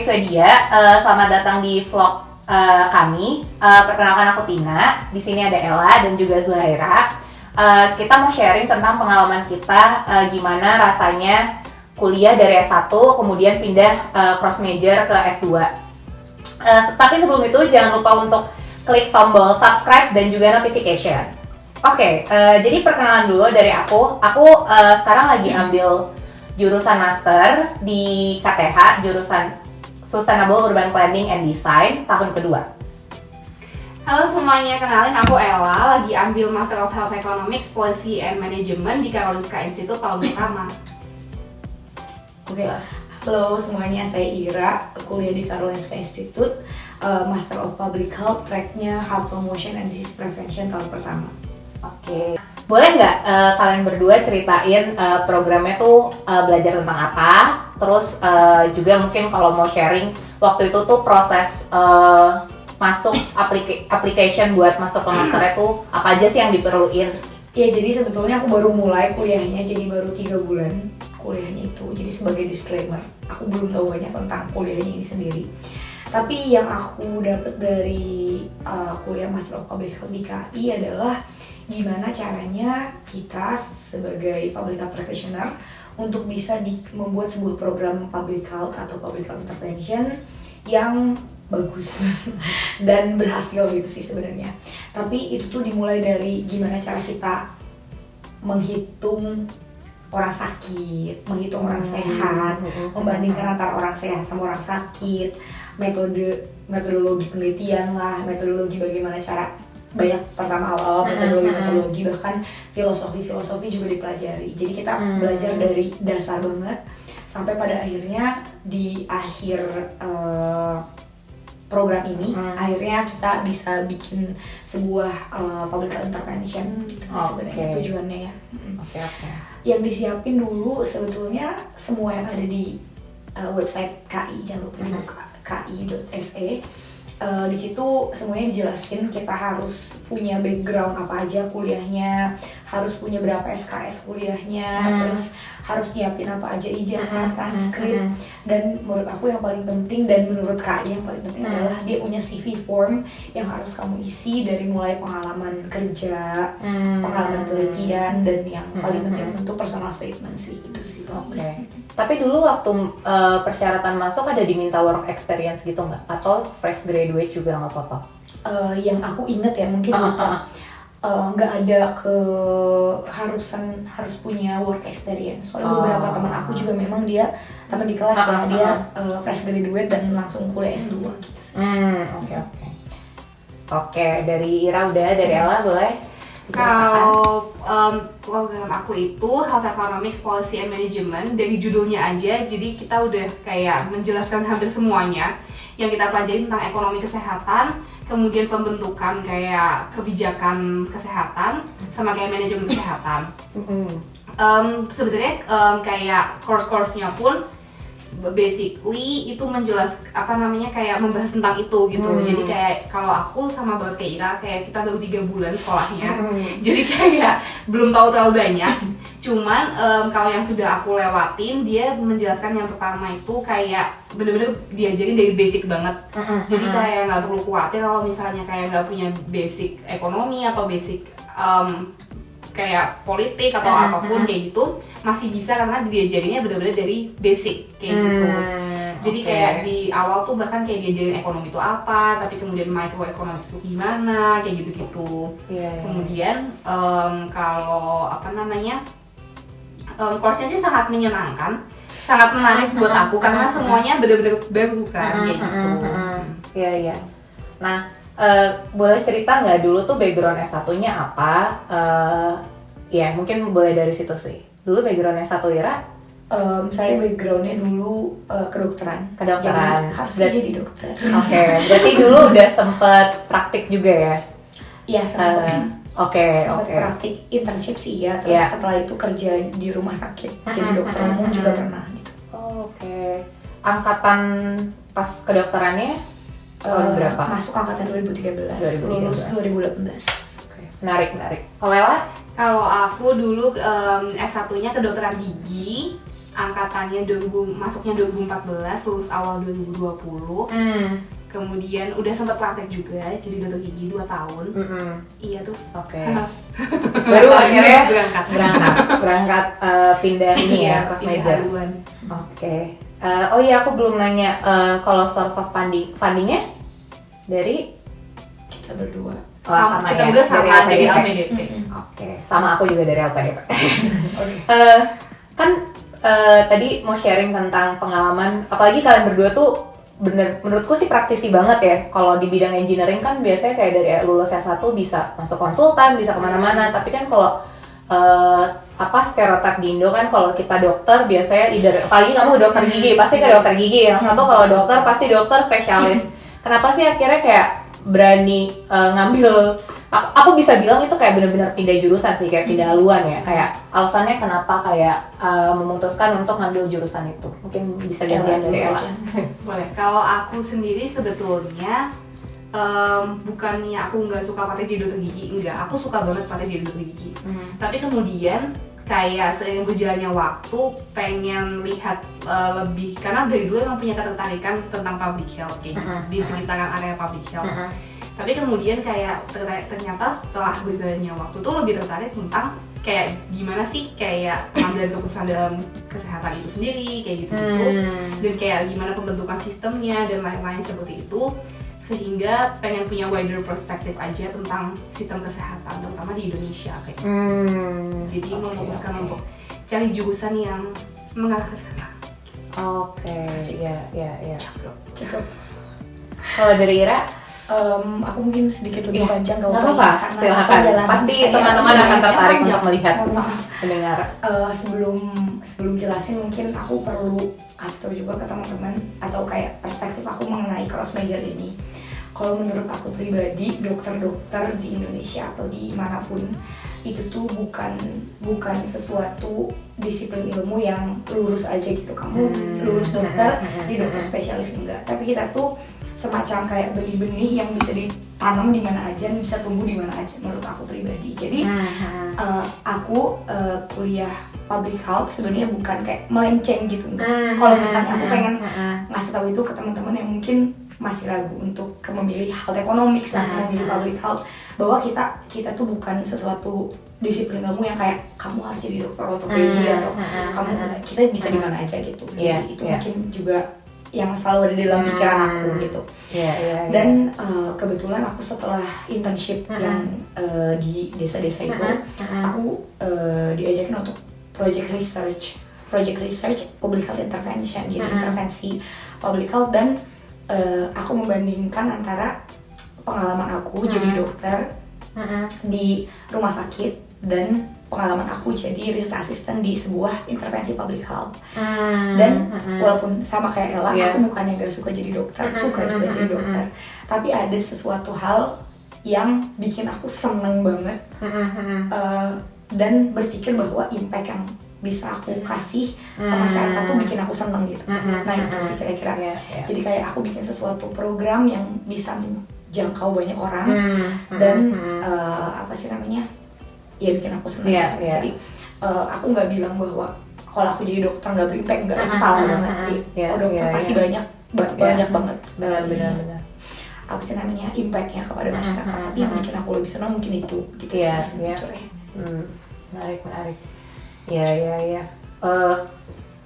Swedia, selamat datang di vlog kami. Perkenalkan aku Tina. Di sini ada Ella dan juga Zuhaira. Kita mau sharing tentang pengalaman kita gimana rasanya kuliah dari S1 kemudian pindah cross major ke S2. Tapi sebelum itu jangan lupa untuk klik tombol subscribe dan juga notification. Oke, jadi perkenalan dulu dari aku. Aku sekarang lagi ambil jurusan master di KTH, jurusan Sustainable Urban Planning and Design tahun kedua. Halo semuanya, kenalin aku Ella, lagi ambil Master of Health Economics, Policy and Management di Karolinska Institute tahun pertama. Oke, halo semuanya, saya Ira, kuliah di Karolinska Institute, Master of Public Health, tracknya Health Promotion and Disease Prevention tahun pertama. Oke, boleh nggak kalian berdua ceritain programnya tuh belajar tentang apa? Terus juga mungkin kalau mau sharing waktu itu tuh proses masuk application buat masuk ke masternya tuh apa aja sih yang diperluin? Ya, jadi sebetulnya aku baru mulai kuliahnya, jadi baru 3 bulan kuliahnya itu. Jadi sebagai disclaimer, aku belum tahu banyak tentang kuliahnya ini sendiri. Tapi yang aku dapat dari kuliah Master of Public Health di KI adalah gimana caranya kita sebagai public health practitioner untuk bisa membuat sebuah program public health atau public health intervention yang bagus dan berhasil gitu sih sebenarnya. Tapi itu tuh dimulai dari gimana cara kita menghitung orang sakit, menghitung orang sehat, membandingkan antara orang sehat sama orang sakit, metodologi penelitian lah, metodologi bagaimana cara banyak pertama awal metodologi bahkan filosofi juga dipelajari. Jadi kita belajar dari dasar banget sampai pada akhirnya di akhir program ini akhirnya kita bisa bikin sebuah public health intervention gitu sebenarnya tujuannya ya. Yang disiapin dulu sebetulnya semua yang ada di website KI, jangan lupa dibuka ki.se. Di situ semuanya dijelasin, kita harus punya background apa aja kuliahnya, harus punya berapa SKS kuliahnya, terus harus nyiapin apa aja ijazah, transkrip, dan menurut aku yang paling penting dan menurut KI yang paling penting adalah dia punya CV form yang harus kamu isi dari mulai pengalaman kerja, pengalaman penelitian, dan yang paling penting tentu personal statement sih, itu sih. Tapi dulu waktu persyaratan masuk ada diminta work experience gitu nggak? Atau fresh graduate juga nggak apa-apa? Yang aku inget ya mungkin nggak ada harus punya work experience. Soalnya beberapa teman aku juga memang dia teman di kelas ya, dia fresh graduate dan langsung kuliah S2 gitu sih. Oke, dari Ira udah, dari Ella boleh? Kalau program aku itu Health Economics, Policy and Management, dari judulnya aja, jadi kita udah kayak menjelaskan hampir semuanya yang kita pelajari tentang ekonomi kesehatan, kemudian pembentukan kayak kebijakan kesehatan, sama kayak manajemen kesehatan. Sebenarnya kayak course-nya pun basically itu kayak membahas tentang itu gitu. Jadi kayak kalau aku sama Mbak Keira kayak kita baru 3 bulan sekolahnya, jadi kayak belum tahu terlalu banyak. Cuman kalau yang sudah aku lewatin, dia menjelaskan yang pertama itu kayak bener-bener diajarin dari basic banget. Jadi kayak nggak perlu khawatir kalau misalnya kayak nggak punya basic ekonomi atau basic kayak politik atau apapun kayak gitu, masih bisa karena diajarinnya bener-bener dari basic kayak gitu. Jadi kayak di awal tuh bahkan kayak diajarin ekonomi itu apa, tapi kemudian microeconomics itu gimana, kayak gitu-gitu. Kemudian kalau course-nya sih sangat menyenangkan, sangat menarik buat aku karena semuanya bener-bener baru kan kayak gitu. Iya. Nah, boleh cerita nggak dulu tuh background S1-nya apa? Ya mungkin boleh dari situ sih. Dulu background S1 Ira? Saya background-nya dulu kedokteran. Jadi harus jadi dokter. Berarti dulu udah sempet praktik juga ya? Iya, sempet. Oke. Praktik internship sih ya, terus setelah itu kerja di rumah sakit, jadi dokter umum juga pernah gitu. Angkatan pas kedokterannya berapa? Masuk angkatan 2013, lulus 2018. Menarik. Kalau Ella? Kalau aku dulu S1-nya kedokteran gigi, angkatannya masuknya 2014, lulus awal 2020. Kemudian udah sempat praktek juga, jadi dokter gigi 2 tahun. Iya terus. Baru akhirnya berangkat pindah ini ya, cross major. Oke. Oh iya, aku belum nanya kalau source of fundingnya dari Kita berdua. Kita ya, berdua sama dari LPDP. Oke, sama aku juga dari LPDP. Kan tadi mau sharing tentang pengalaman, apalagi kalian berdua tuh bener, menurutku sih praktisi banget ya. Kalau di bidang engineering kan biasanya kayak dari lulus S1 bisa masuk konsultan, bisa kemana-mana. Tapi kan kalau stereotip di Indo kan kalau kita dokter biasanya apalagi kamu dokter gigi pasti ke dokter gigi, yang satu kalau dokter pasti dokter spesialis. Kenapa sih akhirnya kayak berani ngambil, aku bisa bilang itu kayak benar-benar pindah jurusan sih, kayak pindah haluan ya, kayak alasannya kenapa kayak memutuskan untuk ngambil jurusan itu? Mungkin bisa gantian dari Ella. Boleh. Kalau aku sendiri sebetulnya bukannya aku nggak suka praktek jadi dokter gigi, enggak, aku suka banget praktek jadi dokter gigi. Tapi kemudian kayak seiring berjalannya waktu pengen lihat lebih, karena dari dulu emang punya ketertarikan tentang public health kayak di sekitaran area public health. Tapi kemudian kayak ternyata setelah berjalannya waktu tuh lebih tertarik tentang kayak gimana sih kayak pengambilan keputusan dalam kesehatan itu sendiri kayak gitu-gitu, dan kayak gimana pembentukan sistemnya dan lain-lain seperti itu, sehingga pengen punya wider perspektif aja tentang sistem kesehatan terutama di Indonesia kayak gitu. Jadi memutuskan untuk cari jurusan yang mengarah ke sana. Iya. Cakep. Kalau dari Ira? Aku mungkin sedikit lebih panjang nggak apa-apa, silakan. Pasti teman-teman akan tertarik untuk melihat mendengar. Sebelum jelasin mungkin aku perlu kasih tahu juga ke teman-teman atau kayak perspektif aku mengenai cross major ini. Kalau menurut aku pribadi, dokter-dokter di Indonesia atau di manapun itu tuh bukan sesuatu disiplin ilmu yang lurus aja gitu. Kamu lulus dokter di dokter spesialis, enggak. Tapi kita tuh semacam kayak benih-benih yang bisa ditanam di mana aja dan bisa tumbuh di mana aja menurut aku pribadi. Jadi aku kuliah public health sebenarnya bukan kayak melenceng gitu. Kalau misalnya aku pengen ngasih tahu itu ke teman-teman yang mungkin masih ragu untuk memilih health economics atau memilih public health, bahwa kita tuh bukan sesuatu disiplin ilmu yang kayak kamu harus jadi dokter ortopedi atau kita bisa di mana aja gitu. Jadi itu mungkin juga yang selalu ada di dalam pikiran aku gitu. Dan kebetulan aku setelah internship yang di desa-desa itu, aku diajakin untuk project research public health intervention, jadi intervensi public health, dan aku membandingkan antara pengalaman aku jadi dokter di rumah sakit dan pengalaman aku jadi research assistant di sebuah intervensi public health. Dan walaupun sama kayak Ella, aku bukannya gak suka jadi dokter, suka juga jadi dokter, tapi ada sesuatu hal yang bikin aku seneng banget dan berpikir bahwa impact yang bisa aku kasih ke masyarakat tuh bikin aku seneng gitu. Nah itu sih kira-kira. Jadi kayak aku bikin sesuatu program yang bisa menjangkau banyak orang dan ya bikin aku senang gitu. Jadi aku nggak bilang bahwa kalau aku jadi dokter nggak berimpact, nggak, itu salah banget. Jadi dokter pasti banyak banget benar impactnya kepada masyarakat. Tapi yang bikin aku lebih senang mungkin itu gitu sih sebetulnya. Menarik. Iya.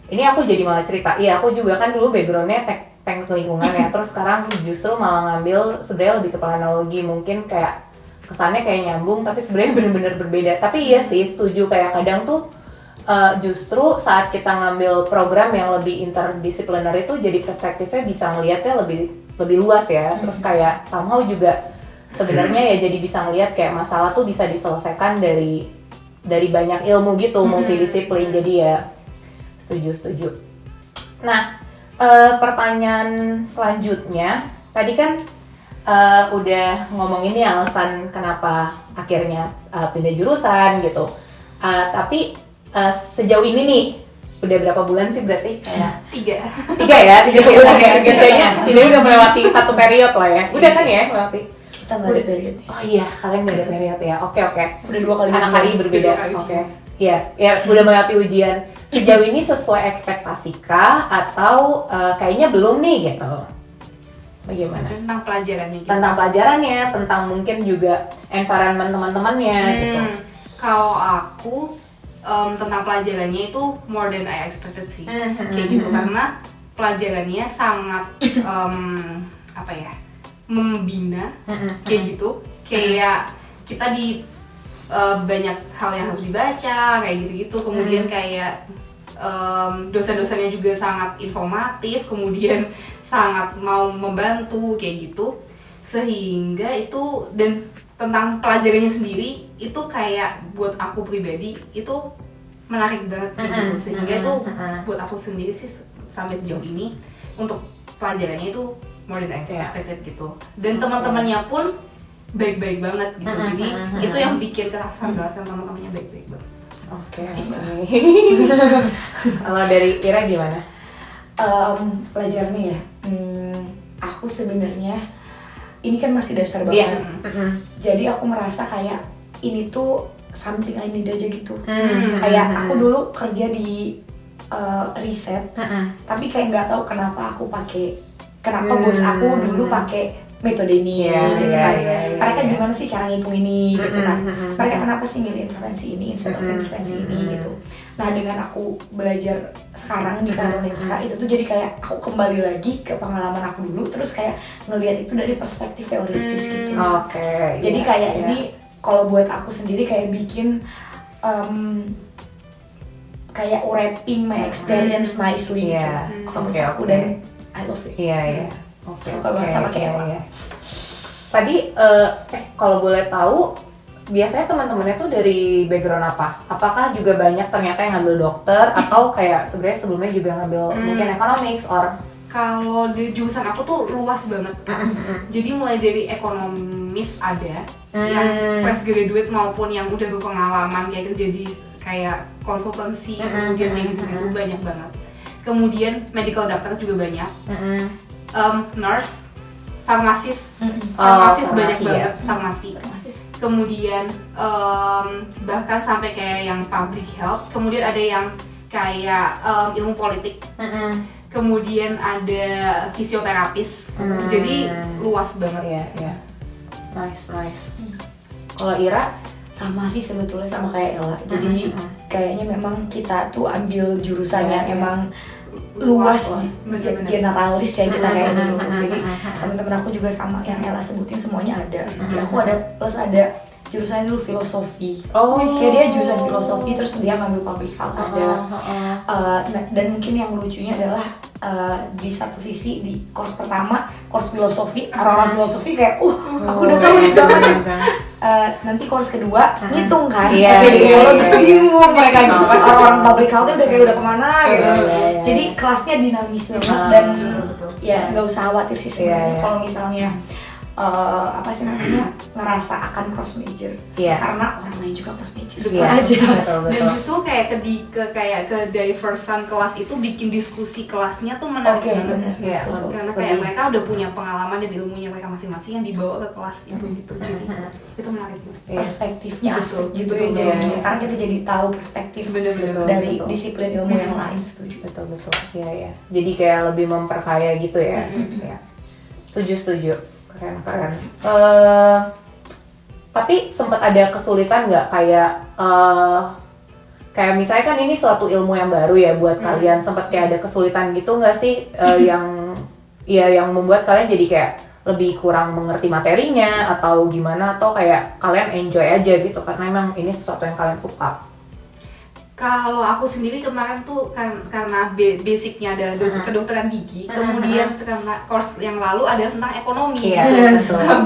Ini aku jadi malah cerita. Iya, aku juga kan dulu backgroundnya teknik lingkungan ya. Terus sekarang justru malah ngambil sebenarnya lebih ke planologi, mungkin kayak kesannya kayak nyambung tapi sebenarnya benar-benar berbeda. Tapi iya sih, setuju, kayak kadang tuh justru saat kita ngambil program yang lebih interdisipliner itu jadi perspektifnya bisa ngelihatnya lebih luas ya. Terus kayak somehow juga sebenarnya ya jadi bisa ngelihat kayak masalah tuh bisa diselesaikan dari banyak ilmu gitu, multidisiplin. Jadi ya setuju. Nah, pertanyaan selanjutnya tadi kan udah ngomongin nih alasan kenapa akhirnya pindah jurusan gitu. Tapi sejauh ini nih udah berapa bulan sih berarti? Kayak 3 bulan ya. Biasanya ini udah melewati satu period lah ya. Udah kan ya melewati? Kita nggak ada period ya. Oh iya, kalian nggak ada period ya. Oke. Udah 2 kali anak hari berbeda. Oke. Iya, udah melewati ujian. sejauh ini sesuai ekspektasi kah atau kayaknya belum nih gitu? Bagaimana? Tentang pelajarannya gitu. Tentang pelajarannya, tentang mungkin juga environment teman-temannya gitu. Kalau aku tentang pelajarannya itu more than I expected sih, kayak gitu, karena pelajarannya sangat apa ya, membina, kayak gitu, kayak kita di banyak hal yang harus dibaca, kayak gitu-gitu, kemudian kayak dosen-dosennya juga sangat informatif, kemudian sangat mau membantu, kayak gitu, sehingga itu, dan tentang pelajarannya sendiri itu kayak buat aku pribadi itu menarik banget kayak gitu, sehingga itu buat aku sendiri sih sampai sejauh ini untuk pelajarannya itu more than expected gitu, dan teman-temannya pun baik-baik banget gitu, jadi itu yang bikin kerasa banget kan teman-temannya baik-baik banget. Oke. Kalau dari Ira gimana? Pelajarannya ya, aku sebenarnya ini kan masih dasar banget, jadi aku merasa kayak ini tuh something I need aja gitu. Kayak aku dulu kerja di riset, tapi kayak nggak tahu kenapa bos aku dulu pakai metode ini, gitu kan. Mereka gimana sih cara ngitung ini, gitu kan. Mereka kenapa sih milih intervensi ini instead of intervensi ini, gitu. Nah, dengan aku belajar sekarang di Karolinska, itu tuh jadi kayak aku kembali lagi ke pengalaman aku dulu, terus kayak ngelihat itu dari perspektif teoritis gitu. Jadi kayak ini kalau buat aku sendiri kayak bikin kayak wrapping my experience nicely gitu. Kalau menurut aku, dan I love it. Suka banget sama kayak Ella. Tadi kalau boleh tahu biasanya teman-temannya tuh dari background apa? Apakah juga banyak ternyata yang ngambil dokter atau kayak sebenarnya sebelumnya juga ngambil mungkin economics or? Kalau di jurusan aku tuh luas banget kan. Jadi mulai dari ekonomis ada yang fresh graduate maupun yang udah berpengalaman kayak kerja di kayak konsultansi, kemudian kayak gitu-gitu banyak banget. Kemudian medical doctor juga banyak. Nurse, farmasis banyak banget, farmasi. Kemudian bahkan sampai kayak yang public health. Kemudian ada yang kayak ilmu politik. Kemudian ada fisioterapis. Jadi luas banget. Nice. Kalau Ira sama sih sebetulnya sama kayak Ella. Jadi kayaknya memang kita tuh ambil jurusan yang emang luas, generalis ya kita kayak gitu. Jadi teman-teman aku juga sama yang Ella sebutin semuanya ada. Jadi aku ada plus ada jurusan dulu filosofi. Kayak dia jurusan filosofi terus dia ngambil public health ada. Dan mungkin yang lucunya adalah di satu sisi di course pertama, course filosofi, orang-orang filosofi kayak aku udah tahu nih segala macam. Nanti course kedua ngitung kan, bingung mereka gitu kan, orang-orang public health udah kayak udah kemana gitu. Jadi kelasnya dinamis banget dan ya nggak usah khawatir sih sebenarnya kalau misalnya apa sih namanya ngerasa akan cross major, karena orang lain juga cross major aja. Dan justru kayak ke diversan kelas itu bikin diskusi kelasnya tuh menarik banget. Karena kayak mereka udah punya pengalaman dan ilmunya mereka masing-masing yang dibawa ke kelas itu gitu. Jadi itu menarik banget. Perspektifnya asik gitu ya jadinya. Karena kita jadi tahu perspektif dari disiplin ilmu yang lain. Setuju. Betul. Iya. Jadi kayak lebih memperkaya gitu ya. Setuju. Keren. Tapi sempat ada kesulitan nggak kayak misalnya kan ini suatu ilmu yang baru ya buat kalian, sempat kayak ada kesulitan gitu nggak sih yang membuat kalian jadi kayak lebih kurang mengerti materinya atau gimana, atau kayak kalian enjoy aja gitu karena emang ini sesuatu yang kalian suka? Kalau aku sendiri kemarin tuh karena basicnya ada kedokteran gigi, kemudian karena course yang lalu ada tentang ekonomi,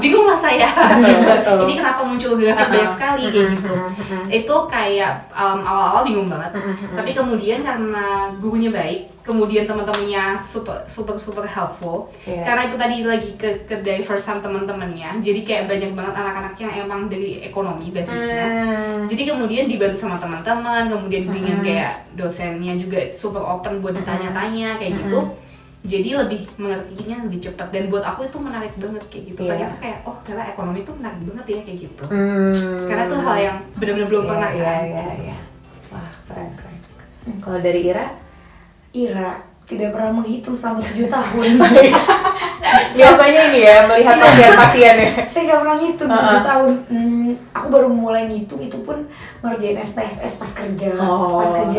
bingung lah saya. Ini kenapa muncul grafik banyak sekali kayak gitu. Itu kayak awal-awal bingung banget. Tapi kemudian karena gurunya baik, kemudian teman-temannya super helpful. Karena itu tadi lagi ke diversan teman-temannya, jadi kayak banyak banget anak-anak yang emang dari ekonomi basisnya. Jadi kemudian dibantu sama teman-teman, kemudian dengan kayak dosennya juga super open buat ditanya-tanya kayak gitu. Jadi lebih mengertinya lebih cepat, dan buat aku itu menarik banget kayak gitu. Ternyata kayak ternyata ekonomi itu menarik banget ya kayak gitu. Karena itu hal yang benar-benar belum pernah kan. Wah, keren. Kalau dari Ira? Ira tidak pernah menghitung selama 7 tahun. Biasanya ini ya, melihat pasien-pasien ya. Saya nggak pernah ngitung 7 tahun. Aku baru mulai ngitung itu pun ngerjain SPSS pas kerja,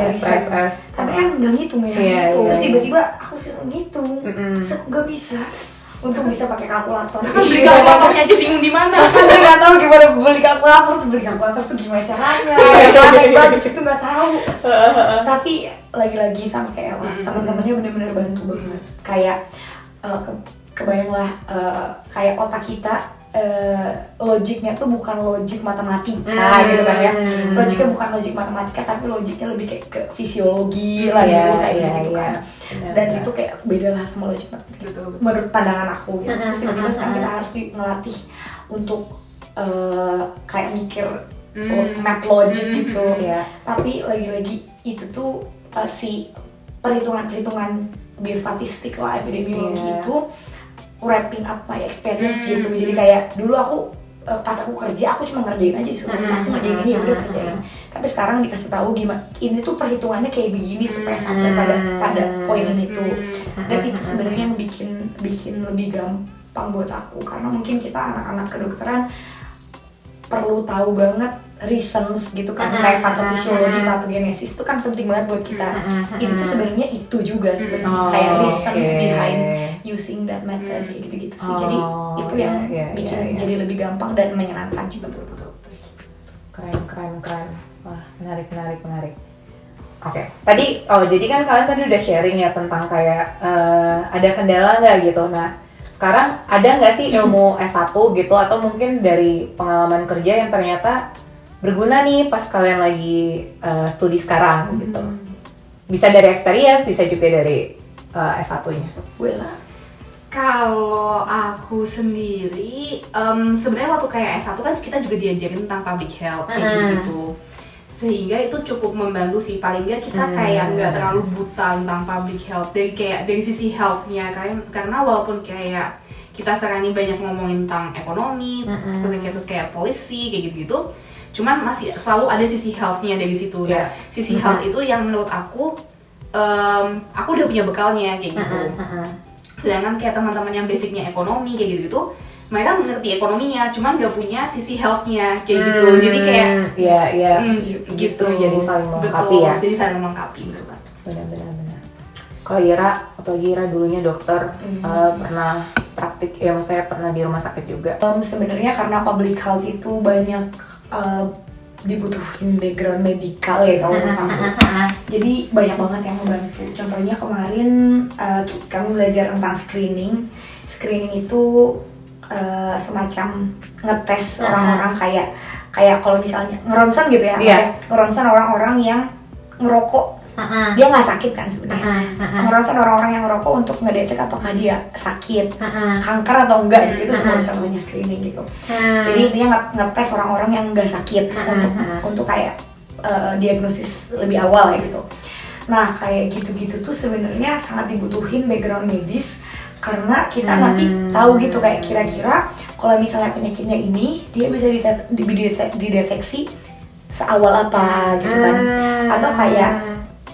riset. Tapi kan nggak ngitung ya. Iya, Terus iya. tiba-tiba aku suruh ngitung, terus aku nggak bisa. Untung bisa pakai kalkulator. Kan beli kalkulatornya aja bingung di mana. Kan saya nggak tahu gimana beli kalkulator, terus beli kalkulator tuh gimana caranya, yang bagus itu nggak tahu. Tapi lagi-lagi sama kayak Ella, teman-temannya benar-benar bantu banget. Kayak kebayanglah kayak otak kita logiknya tuh bukan logik matematika gitu kan ya. Logiknya bukan logik matematika tapi logiknya lebih kayak ke fisiologi lah gitu kayak gitu kan. Dan itu kayak beda lah sama logik matematika. Menurut pandangan aku gitu. Terus tiba-tiba sekarang kita harus ngelatih untuk kayak mikir math logic gitu. Tapi lagi-lagi itu tuh si perhitungan biostatistik lah, epidemiologi itu wrapping up my experience gitu. Jadi kayak dulu aku pas aku kerja aku cuma ngerjain aja disuruh terus aku ngerjain ini udah kerjain. Tapi sekarang dikasih tahu gimana ini tuh perhitungannya kayak begini supaya sampai pada poin ini tuh. Dan itu sebenarnya yang bikin lebih gampang buat aku karena mungkin kita anak-anak kedokteran perlu tahu banget reasons gitu kan, kayak patofisiologi, patogenesis itu kan penting banget buat kita. Itu sebenarnya itu juga sebenarnya kayak reasons behind using that method kayak gitu-gitu sih. Jadi itu yang bikin jadi lebih gampang dan menyenangkan juga. Keren. Wah, menarik. Oke. Tadi jadi kan kalian tadi udah sharing ya tentang kayak ada kendala nggak gitu. Nah, sekarang ada nggak sih ilmu S1 gitu atau mungkin dari pengalaman kerja yang ternyata berguna nih pas kalian lagi studi sekarang gitu? Bisa dari experience, bisa juga dari S1-nya. Kalau aku sendiri, sebenarnya waktu kayak S1 kan kita juga diajarin tentang public health kayak gitu. Sehingga itu cukup membantu sih, paling nggak kita kayak nggak terlalu buta tentang public health dari sisi health-nya, karena walaupun kayak kita sekarang ini banyak ngomongin tentang ekonomi, terus kayak polisi kayak gitu, cuman masih selalu ada sisi health-nya dari situ. Nah, sisi health itu yang menurut aku udah punya bekalnya kayak gitu. Sedangkan kayak teman-teman yang basicnya ekonomi kayak gitu, mereka mengerti ekonominya, cuman nggak punya sisi health-nya kayak gitu. Jadi kayak gitu. Jadi saling melengkapi ya. Jadi saling melengkapi gitu kan. Benar. Kalau Ira, apalagi Ira dulunya dokter, pernah praktik ya, maksudnya pernah di rumah sakit juga. Sebenarnya karena public health itu banyak dibutuhin background medikal ya kalau menurut aku. Jadi banyak banget yang membantu. Contohnya kemarin kami belajar tentang screening. Screening itu semacam ngetes orang-orang kayak kalau misalnya ngeronsen gitu ya, ngeronsen orang-orang yang ngerokok. Dia nggak sakit kan sebenarnya. Ngeronsen orang-orang yang ngerokok untuk ngedetek apakah dia sakit, kanker atau enggak gitu. Itu contohnya screening gitu. Jadi dia ngetes orang-orang yang nggak sakit untuk kayak diagnosis lebih awal gitu. Nah kayak gitu-gitu tuh sebenarnya sangat dibutuhin background medis. Karena kita nanti tahu gitu kayak kira-kira kalau misalnya penyakitnya ini dia bisa dideteksi seawal apa gitu kan, atau kayak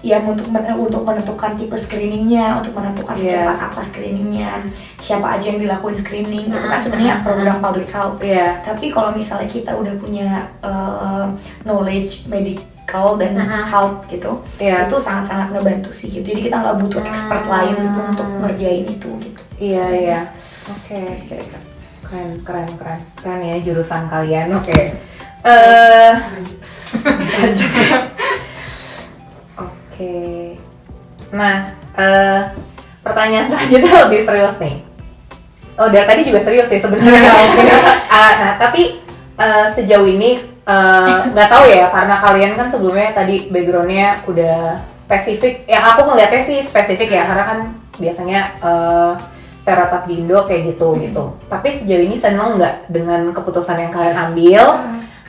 ya untuk menentukan tipe screeningnya, untuk menentukan secepat apa screeningnya, siapa aja yang dilakuin screening itu kan sebenarnya program public health. Tapi kalau misalnya kita udah punya knowledge medical dan health gitu, itu sangat-sangat ngebantu sih gitu. Jadi kita nggak butuh expert lain untuk ngerjain itu gitu. Iya. Oke. Keren ya jurusan kalian. Oke. Bisa aja. Oke. Nah, pertanyaan selanjutnya lebih serius nih. Oh, dari tadi juga serius sih sebenarnya. Nah, tapi sejauh ini nggak tahu ya, karena kalian kan sebelumnya tadi backgroundnya udah spesifik. Yang aku ngeliatnya sih spesifik ya, karena kan biasanya stereotip di Indo kayak gitu. Tapi sejauh ini seneng nggak dengan keputusan yang kalian ambil?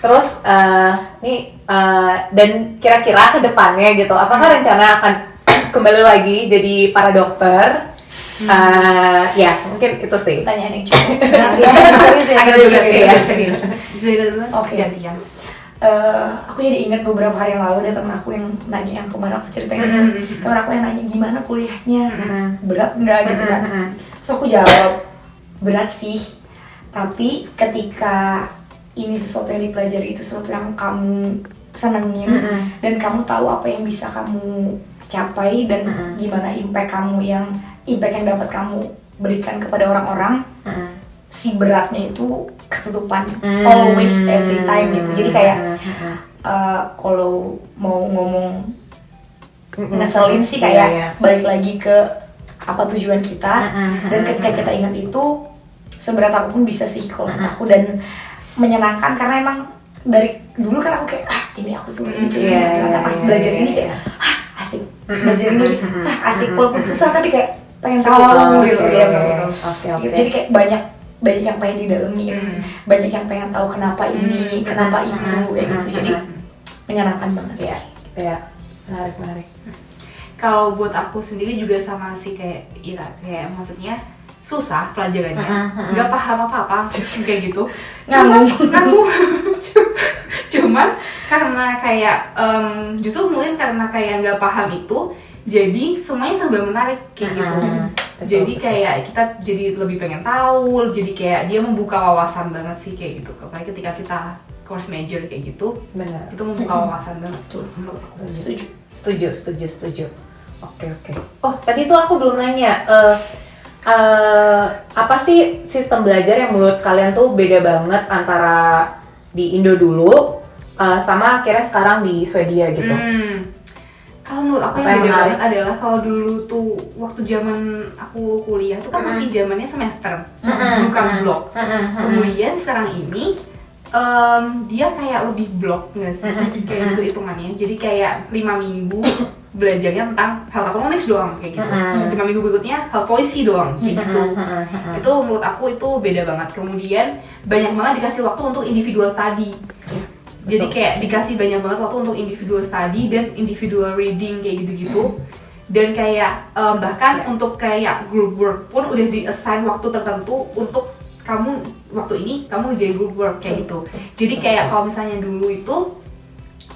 Terus dan kira-kira ke depannya gitu, apakah rencana akan kembali lagi jadi para dokter? Ya mungkin itu sih. Pertanyaan yang cukup serius. Oke. Gantian. aku jadi ingat beberapa hari yang lalu ada temen aku yang nanya, yang kemarin aku ceritain itu, temen aku yang nanya gimana kuliahnya, berat nggak gitu kan. So aku jawab, berat sih, tapi ketika ini sesuatu yang dipelajari, itu sesuatu yang kamu senengin dan kamu tahu apa yang bisa kamu capai dan gimana impact yang dapat kamu berikan kepada orang-orang, si beratnya itu ketutupan, always, every time gitu. Jadi kayak kalau mau ngomong ngeselin sih kayak balik lagi ke apa tujuan kita, dan ketika kita ingat itu seberat apapun bisa sih kalau menurut aku, dan menyenangkan karena emang dari dulu kan aku kayak ini aku suka ini kayak gini, ternyata pas belajar ini kayak asik, pas belajar ini asik, walaupun susah tapi kayak pengen tahu gitu ya. Jadi kayak banyak yang pengen didalemin, banyak yang pengen tahu kenapa ini, kenapa itu, kayak gitu. Jadi menyenangkan banget sih. Ya, menarik. Kalau buat aku sendiri juga sama sih kayak Ira, kayak maksudnya susah pelajarannya, nggak paham apa-apa kayak gitu. Cuman karena kayak justru mungkin karena kayak nggak paham itu, jadi semuanya serba menarik kayak gitu. Jadi kayak kita jadi lebih pengen tahu, jadi kayak dia membuka wawasan banget sih kayak gitu. Apalagi ketika kita course major kayak gitu, benar. Itu membuka wawasan banget tuh menurut aku. Setuju. Oke. Oh, tadi tuh aku belum nanya, apa sih sistem belajar yang menurut kalian tuh beda banget antara di Indo dulu sama akhirnya sekarang di Swedia gitu? Kalau menurut aku yang beda banget adalah kalau dulu tuh waktu zaman aku kuliah tuh kan masih zamannya semester, bukan blok. Kemudian sekarang ini dia kayak lebih blok nggak sih, kayak gitu hitungannya. Jadi kayak 5 minggu belajarnya tentang health economics doang kayak gitu. 5 minggu berikutnya health policy doang kayak gitu. Itu menurut aku itu beda banget. Kemudian banyak banget dikasih waktu untuk individual study. Jadi kayak dikasih banyak banget waktu untuk individual study dan individual reading kayak gitu-gitu. Dan kayak bahkan untuk kayak group work pun udah di-assign waktu tertentu untuk kamu waktu ini kamu ngerjain group work kayak gitu. Jadi kayak kalau misalnya dulu itu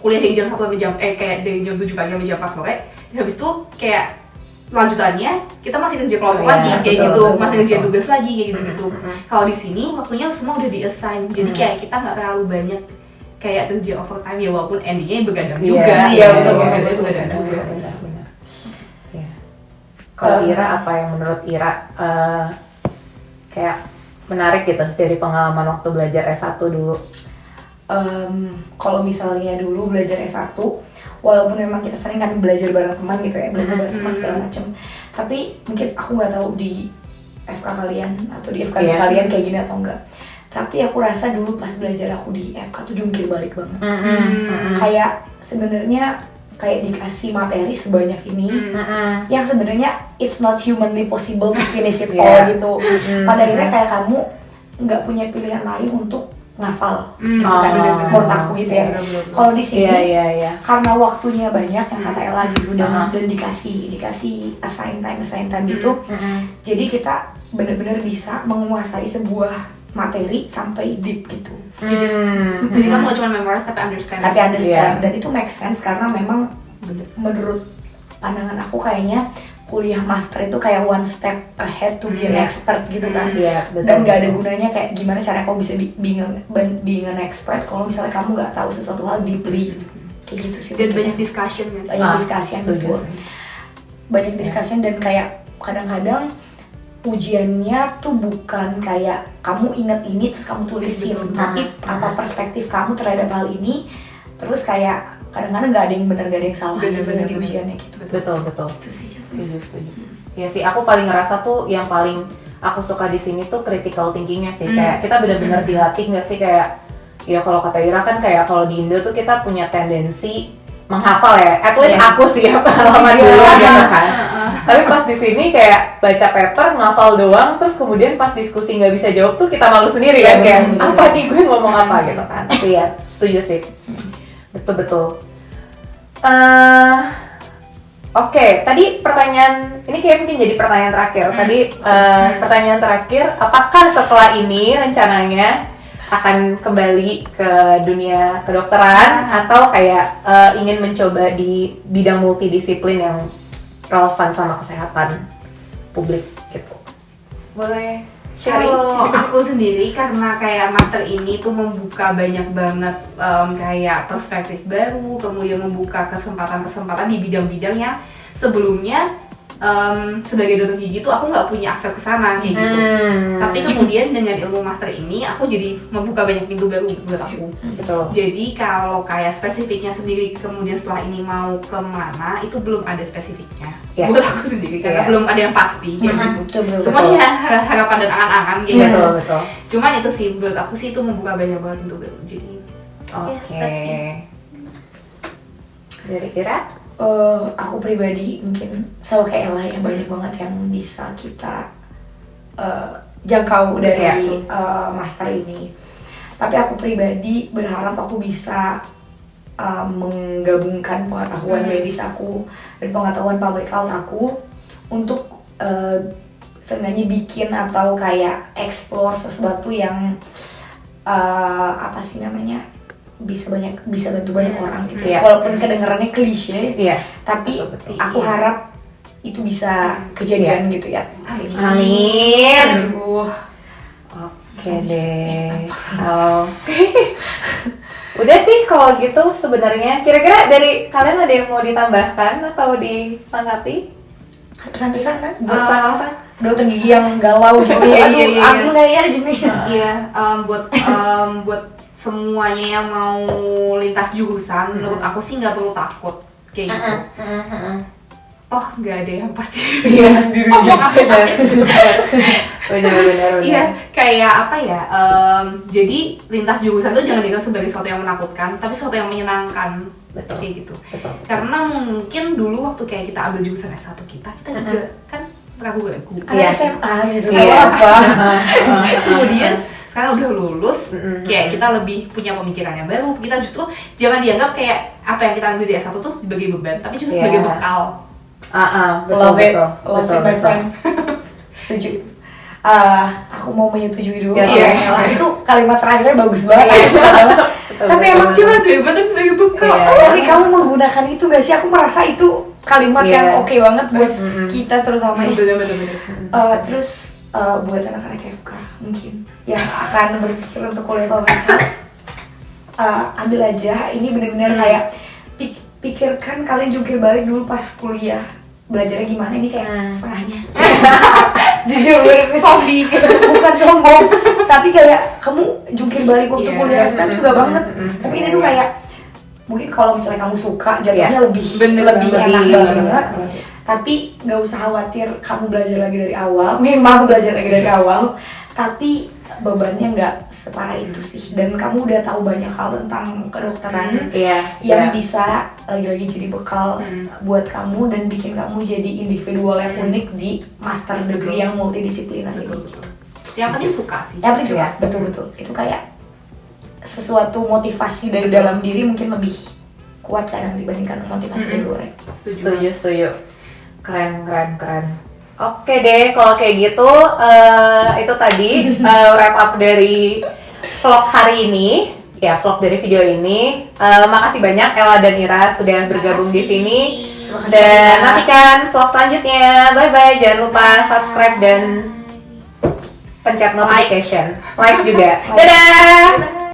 kuliah dari jam 1 sampai jam kayak dari jam 7 pagi sampai jam 4 sore, habis itu kayak lanjutannya kita masih kerja kelompok lagi kayak gitu, masih ngerjain tugas lagi kayak gitu-gitu. Kalau di sini waktunya semua udah di-assign. Jadi kayak kita nggak terlalu banyak kayak kerja overtime ya, walaupun endingnya begadang juga. Iya, begadang juga. Benar. Ya. Kalau Ira, apa yang menurut Ira kayak menarik gitu dari pengalaman waktu belajar S1 dulu? Kalau misalnya dulu belajar S1, walaupun memang kita sering kan belajar bareng teman gitu ya, belajar bareng teman segala macam, tapi mungkin aku nggak tahu di FK kalian atau di FK kalian kayak gini atau enggak. Tapi aku rasa dulu pas belajar aku di FK tuh jungkir balik banget. Kayak sebenarnya kayak dikasih materi sebanyak ini, yang sebenarnya it's not humanly possible to finish it all gitu. Pada akhirnya kayak kamu nggak punya pilihan lain untuk ngafal, gitu kan, menurut aku gitu ya. Kalau di sini, karena waktunya banyak yang kata Ella gitu, dan dikasih assign time gitu, jadi kita benar-benar bisa menguasai sebuah materi sampai deep gitu. Jadi kamu gak cuma memorize tapi understand. Dan itu make sense karena memang menurut pandangan aku kayaknya kuliah master itu kayak one step ahead to be an expert gitu kan. Dan gak ada gunanya kayak gimana caranya kamu bisa being an expert kalau misalnya kamu gak tahu sesuatu hal deeply kayak gitu sih. Dan banyak discussion kan. Banyak discussion dan kayak kadang-kadang ujiannya tuh bukan kayak kamu inget ini terus kamu tulisin, tapi apa perspektif kamu terhadap hal ini, terus kayak kadang-kadang nggak ada yang benar, nggak ada yang salah gitu di ujiannya gitu. Betul. Itu sih Setuju. Ya sih, aku paling ngerasa tuh yang paling aku suka di sini tuh critical thinkingnya sih. Kayak kita benar-benar dilatih nggak sih, kayak ya kalau kata Ira kan kayak kalau di Indo tuh kita punya tendensi menghafal ya, at least aku sih ya pengalaman dulu gitu kan. Tapi pas di sini kayak baca paper ngafal doang, terus kemudian pas diskusi nggak bisa jawab tuh kita malu sendiri kan, kayak apa nih gue ngomong apa gitu kan. Tapi ya setuju sih, betul. Oke, tadi pertanyaan ini kayak mungkin jadi pertanyaan terakhir. Tadi pertanyaan terakhir, apakah setelah ini rencananya akan kembali ke dunia kedokteran atau kayak ingin mencoba di bidang multidisiplin yang relevan sama kesehatan publik gitu. Boleh sharing? Kalau aku sendiri karena kayak master ini tuh membuka banyak banget kayak perspektif baru, kemudian membuka kesempatan-kesempatan di bidang-bidang yang sebelumnya sebagai dokter gigi tuh aku nggak punya akses ke sana kayak gitu. Tapi kemudian dengan ilmu master ini aku jadi membuka banyak pintu baru buat aku. Betul. Jadi kalau kayak spesifiknya sendiri kemudian setelah ini mau kemana itu belum ada spesifiknya buat aku sendiri karena belum ada yang pasti kayak gitu. Semuanya harapan dan angan-angan kayak gitu. Betul. Cuman itu sih menurut aku sih itu membuka banyak banget pintu baru. Jadi Oke. Dari Ira? Aku pribadi mungkin sama kayak Ella ya, banyak banget yang bisa kita jangkau dari master ini. Tapi aku pribadi berharap aku bisa menggabungkan pengetahuan medis aku dan pengetahuan public health aku untuk seenggaknya bikin atau kayak explore sesuatu yang apa sih namanya, bisa bantu banyak orang gitu. Walaupun kedengarannya klise, tapi betul. aku harap itu bisa kejadian gitu ya. Amin. Aduh. Oke deh. Udah sih kalau gitu sebenarnya. Kira-kira dari kalian ada yang mau ditambahkan atau ditanggapi? Pesan-pesan kan buat Pesan-pesan? dokter gigi yang galau gitu. Iya. Aduh nggak ya gini. iya buat semuanya yang mau lintas jurusan, menurut aku sih nggak perlu takut kayak gitu. Oh nggak ada yang pasti. Iya. Ngomong apa? Benar. Iya, kayak apa ya? Jadi lintas jurusan tuh jangan dilihat sebagai sesuatu yang menakutkan, tapi sesuatu yang menyenangkan. Betul. Kayak gitu. Betul. Karena mungkin dulu waktu kayak kita ambil jurusan S1 kita juga kan ragu-ragu. Ada SMA gitu. Iya. Apa? Kemudian sekarang udah lulus, kayak kita lebih punya pemikiran yang baru. Kita justru jangan dianggap kayak apa yang kita ambil di S1 tuh sebagai beban, tapi justru sebagai bekal. Love it, my friend. Setuju. Aku mau menyetujui dulu. Itu kalimat terakhirnya bagus banget. Tapi emang Cuma sebagai beban tapi sebagai bekal. tapi kamu menggunakan itu gak sih? Aku merasa itu kalimat yang oke banget buat kita terutama ya. Bener. Terus buat anak-anak FK mungkin yang akan berpikir untuk kuliah public health, ambil aja. Ini benar-benar kayak pikirkan kalian jungkir balik dulu pas kuliah, belajarnya gimana. Ini kayak setengahnya. Jujur bener Zombie. bukan sombong, tapi kayak kamu jungkir balik waktu kuliah FK itu enggak banget. Tapi ini tuh kayak mungkin kalau misalnya kamu suka jatuhnya lebih enak banget. Tapi nggak usah khawatir, kamu belajar lagi dari awal. Memang belajar lagi dari awal, tapi bebannya nggak separah itu sih. Dan kamu udah tahu banyak hal tentang kedokteran yang bisa lagi-lagi jadi bekal buat kamu dan bikin kamu jadi individual yang unik di master degree yang multidisiplinar itu. Yang penting suka sih. Yang penting suka, betul. Itu kayak sesuatu motivasi dari dalam diri mungkin lebih kuat kan dibandingkan motivasi dari luar. Setuju. Keren. Oke deh, kalau kayak gitu itu tadi wrap up dari vlog hari ini. Ya, vlog dari video ini. Makasih banyak Ella dan Ira sudah bergabung di sini. Dan nantikan vlog selanjutnya. Bye-bye. Jangan lupa subscribe dan pencet notification. Like juga. Dadah.